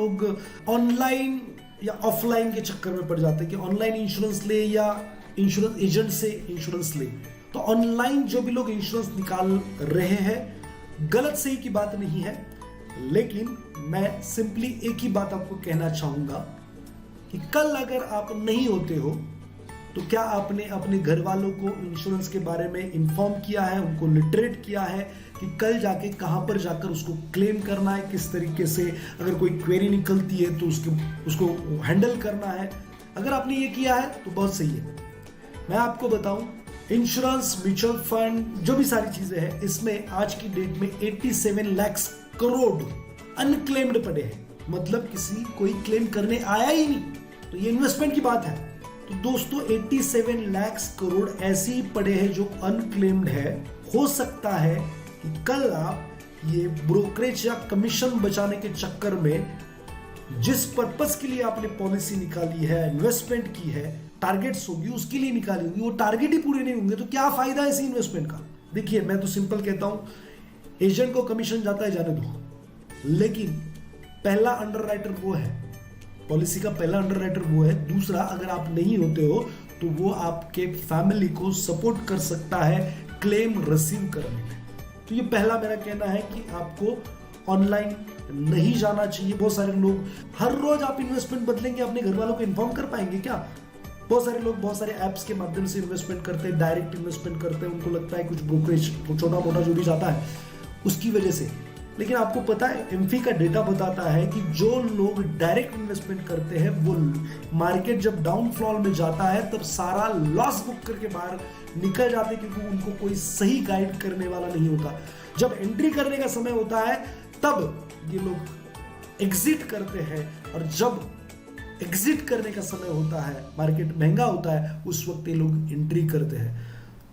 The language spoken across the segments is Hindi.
लोग ऑनलाइन या ऑफलाइन के चक्कर में पड़ जाते हैं कि ऑनलाइन इंश्योरेंस ले या इंश्योरेंस एजेंट से इंश्योरेंस ले। तो ऑनलाइन जो भी लोग इंश्योरेंस निकाल रहे हैं, गलत सही की बात नहीं है, लेकिन मैं सिंपली एक ही बात आपको कहना चाहूंगा कि कल अगर आप नहीं होते हो तो क्या आपने अपने घर वालों को इंश्योरेंस के बारे में इन्फॉर्म किया है, उनको लिटरेट किया है कि कल जाके कहां पर जाकर उसको क्लेम करना है, किस तरीके से अगर कोई क्वेरी निकलती है तो उसको हैंडल करना है। अगर आपने ये किया है तो बहुत सही है। मैं आपको बताऊं, इंश्योरेंस, म्यूचुअल फंड, जो भी सारी चीजें हैं, इसमें आज की डेट में 87 लाख करोड़ अनक्लेम्ड पड़े हैं। मतलब किसी कोई क्लेम करने आया ही नहीं। तो ये इन्वेस्टमेंट की बात है। तो दोस्तों 87 लाख करोड़ ऐसे ही पड़े हैं जो अनक्लेम्ड है। हो सकता है कि कल आप ये ब्रोकरेज या कमीशन बचाने के चक्कर में जिस पर्पस के लिए आपने पॉलिसी निकाली है, इन्वेस्टमेंट की है, टारगेट्स होगी उसके लिए निकाली होगी, वो टारगेट ही पूरे नहीं होंगे तो क्या फायदा है इसी इन्वेस्टमेंट का। देखिए मैं तो सिंपल कहता हूं, एजेंट को कमीशन जाता है जाने दो, लेकिन पहला अंडरराइटर वो है, पॉलिसी का पहला अंडरराइटर वो है। दूसरा, अगर आप नहीं होते हो तो वो आपके फैमिली को सपोर्ट कर सकता है क्लेम रिसीव करने में। तो ये पहला मेरा कहना है कि आपको ऑनलाइन नहीं जाना चाहिए। बहुत सारे लोग, हर रोज आप इन्वेस्टमेंट बदलेंगे, अपने घर वालों को इन्फॉर्म कर पाएंगे क्या? बहुत सारे लोग बहुत सारे ऐप्स के माध्यम से इन्वेस्टमेंट करते हैं, डायरेक्ट इन्वेस्टमेंट करते हैं, उनको लगता है कुछ ब्रोकरेज छोटा मोटा जो भी जाता है उसकी वजह से। लेकिन आपको पता है, एमफी का डेटा बताता है कि जो लोग डायरेक्ट इन्वेस्टमेंट करते हैं वो मार्केट जब डाउनफॉल में जाता है तब सारा लॉस बुक करके बाहर निकल जाते हैं, क्योंकि उनको कोई सही गाइड करने वाला नहीं होता। जब एंट्री करने का समय होता है तब ये लोग एग्जिट करते हैं, और जब एग्जिट करने का समय होता है, मार्केट महंगा होता है, उस वक्त ये लोग एंट्री करते हैं।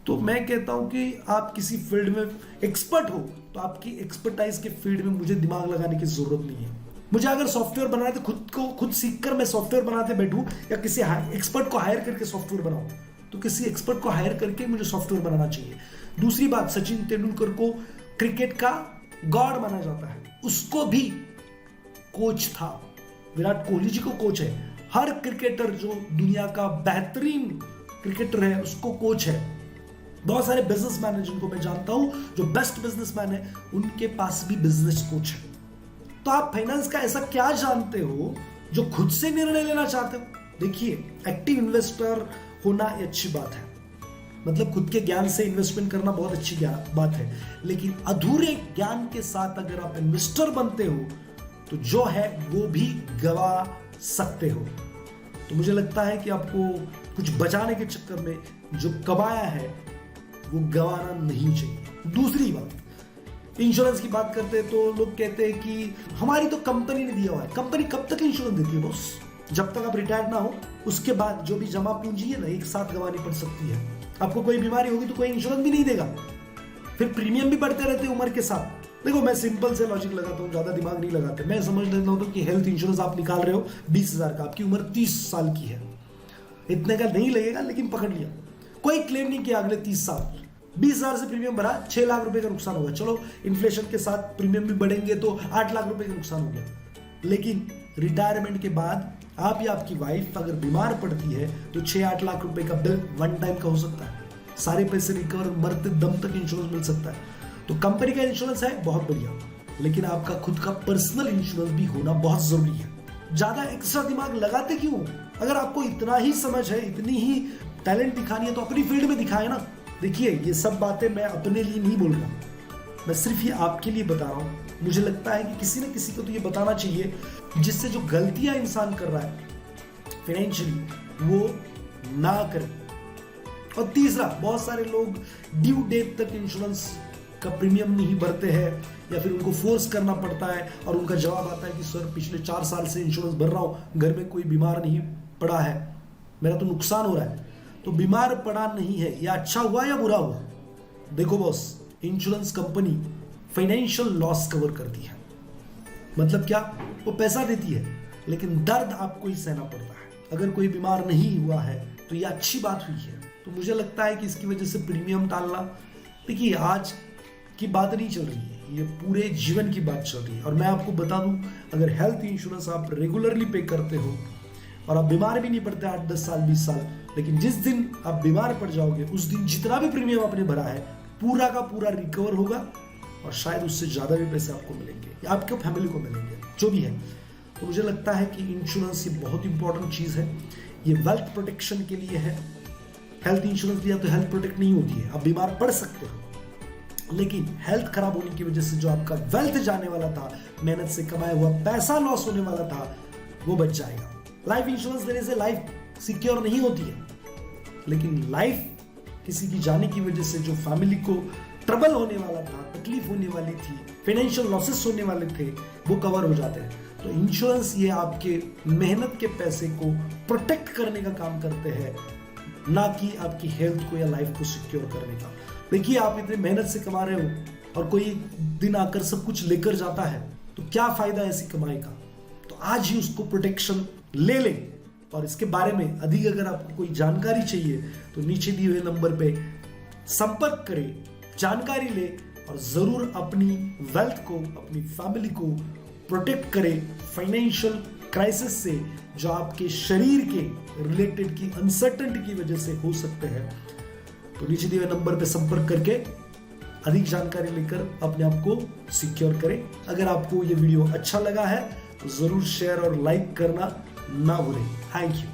तो मैं कहता हूं कि आप किसी फील्ड में एक्सपर्ट हो तो आपकी एक्सपर्टाइज के फील्ड में मुझे दिमाग लगाने की जरूरत नहीं है। मुझे अगर सॉफ्टवेयर बनाना है तो खुद सीखकर मैं सॉफ्टवेयर बनाते बैठूं, या किसी एक्सपर्ट को हायर करके सॉफ्टवेयर बनाऊं, तो किसी एक्सपर्ट को हायर करके मुझे सॉफ्टवेयर बनाना चाहिए। दूसरी बात, सचिन तेंदुलकर को क्रिकेट का गॉड माना जाता है, उसको भी कोच था। विराट कोहली जी को कोच है। हर क्रिकेटर जो दुनिया का बेहतरीन क्रिकेटर है उसको कोच है। बहुत सारे बिजनेसमैन हैं जिनको मैं जानता हूं जो बेस्ट बिजनेसमैन है, उनके पास भी बिजनेस कोच है। तो आप फाइनेंस का ऐसा क्या जानते हो जो खुद से निर्णय लेना चाहते हो? देखिए, एक्टिव इन्वेस्टर होना अच्छी बात है, मतलब खुद के ज्ञान से इन्वेस्टमेंट करना बहुत अच्छी बात है, लेकिन अधूरे ज्ञान के साथ अगर आप इन्वेस्टर बनते हो तो जो है वो भी गवा सकते हो। तो मुझे लगता है कि आपको कुछ बचाने के चक्कर में जो कमाया है वो गवाना नहीं चाहिए। दूसरी बात, इंश्योरेंस की बात करते हैं तो लोग कहते हैं कि हमारी तो कंपनी ने दिया हुआ है। कंपनी कब तक इंश्योरेंस देती है बॉस? जब तक आप रिटायर्ड ना हो, उसके बाद जो भी जमा पूंजी है ना, एक साथ गंवानी पड़ सकती है। आपको कोई बीमारी होगी तो कोई इंश्योरेंस भी नहीं देगा, फिर प्रीमियम भी बढ़ते रहते उम्र के साथ। देखो, मैं सिंपल से लॉजिक लगाता हूँ, ज्यादा दिमाग नहीं लगाते। मैं समझ लेता हूँ कि हेल्थ इंश्योरेंस आप निकाल रहे हो 20,000 का, आपकी उम्र 30 साल की है, इतने का नहीं लगेगा, लेकिन पकड़ लिया, कोई क्लेम नहीं किया अगले 30 साल, 20,000 से प्रीमियम भरा, 6 लाख रुपए का नुकसान होगा। चलो इन्फ्लेशन के साथ प्रीमियम भी बढ़ेंगे तो 8 लाख रुपए का नुकसान हो गया। लेकिन रिटायरमेंट के बाद आप या आपकी वाइफ अगर बीमार पड़ती है तो 6-8 लाख रुपए का बिल वन टाइम का हो सकता है। सारे पैसे रिकवर, मरते दम तक इंश्योरेंस मिल सकता है। तो कंपनी का इंश्योरेंस है बहुत बढ़िया, लेकिन आपका खुद का पर्सनल इंश्योरेंस भी होना बहुत जरूरी है। ज्यादा एक्स्ट्रा दिमाग लगाते क्यों? अगर आपको इतना ही समझ है, इतनी ही टैलेंट दिखानी है तो अपनी फील्ड में दिखाए ना। देखिए, ये सब बातें मैं अपने लिए नहीं बोल रहा, मैं सिर्फ ये आपके लिए बता रहा हूं। मुझे लगता है कि किसी न किसी को तो ये बताना चाहिए, जिससे जो गलतियां इंसान कर रहा है फाइनेंशियली वो ना करे। और तीसरा, बहुत सारे लोग ड्यू डेट तक इंश्योरेंस का प्रीमियम नहीं भरते हैं, या फिर उनको फोर्स करना पड़ता है और उनका जवाब आता है कि सर पिछले 4 साल से इंश्योरेंस भर रहा हूं, घर में कोई बीमार नहीं पड़ा है, मेरा तो नुकसान हो रहा है। तो बीमार पड़ा नहीं है, या अच्छा हुआ या बुरा हुआ? देखो boss, insurance company financial loss cover करती है। मतलब क्या? वो पैसा देती है, लेकिन दर्द आपको ही सहना पड़ता है। अगर कोई बीमार नहीं हुआ है तो ये अच्छी बात हुई है। तो मुझे लगता है कि इसकी वजह से प्रीमियम टालना, देखिए आज की बात नहीं चल रही है, ये पूरे जीवन की बात चल रही है। और मैं आपको बता दूं, अगर हेल्थ इंश्योरेंस आप रेगुलरली पे करते हो और आप बीमार भी नहीं पड़ते 8-10 साल 20 साल, लेकिन जिस दिन आप बीमार पड़ जाओगे उस दिन जितना भी प्रीमियम आपने भरा है पूरा का पूरा रिकवर होगा और शायद उससे ज्यादा भी पैसे आपको मिलेंगे या आपके फैमिली को मिलेंगे, जो भी है। तो मुझे लगता है कि इंश्योरेंस ये बहुत इंपॉर्टेंट चीज है। ये वेल्थ प्रोटेक्शन के लिए है। हेल्थ इंश्योरेंस लिया तो हेल्थ प्रोटेक्ट नहीं होती है, आप बीमार पड़ सकते हो, लेकिन हेल्थ खराब होने की वजह से जो आपका वेल्थ जाने वाला था, मेहनत से कमाया हुआ पैसा लॉस होने वाला था, वो बच जाएगा। लाइफ इंश्योरेंस लेने से लाइफ सिक्योर नहीं होती है, लेकिन लाइफ किसी की जाने की वजह से जो फैमिली को ट्रबल होने वाला था, तकलीफ होने वाली थी, फाइनेंशियल लॉसेस होने वाले थे, वो कवर हो जाते हैं। तो इंश्योरेंस ये आपके मेहनत के पैसे को प्रोटेक्ट करने का काम करते हैं, ना कि आपकी हेल्थ को या लाइफ को सिक्योर करने का। देखिए, आप इतने मेहनत से कमा रहे हो और कोई दिन आकर सब कुछ लेकर जाता है, तो क्या फायदा ऐसी कमाई का। तो आज ही उसको प्रोटेक्शन ले लें। और इसके बारे में अधिक अगर आपको कोई जानकारी चाहिए तो नीचे दिए हुए नंबर पे संपर्क करें, जानकारी ले और जरूर अपनी वेल्थ को, अपनी फैमिली को प्रोटेक्ट करें फाइनेंशियल क्राइसिस से, जो आपके शरीर के रिलेटेड की अनसर्टेनिटी की वजह से हो सकते हैं। तो नीचे दिए हुए नंबर पे संपर्क करके अधिक जानकारी लेकर अपने आप को सिक्योर करें। अगर आपको ये वीडियो अच्छा लगा है तो जरूर शेयर और लाइक करना ना भूलें। Thank you.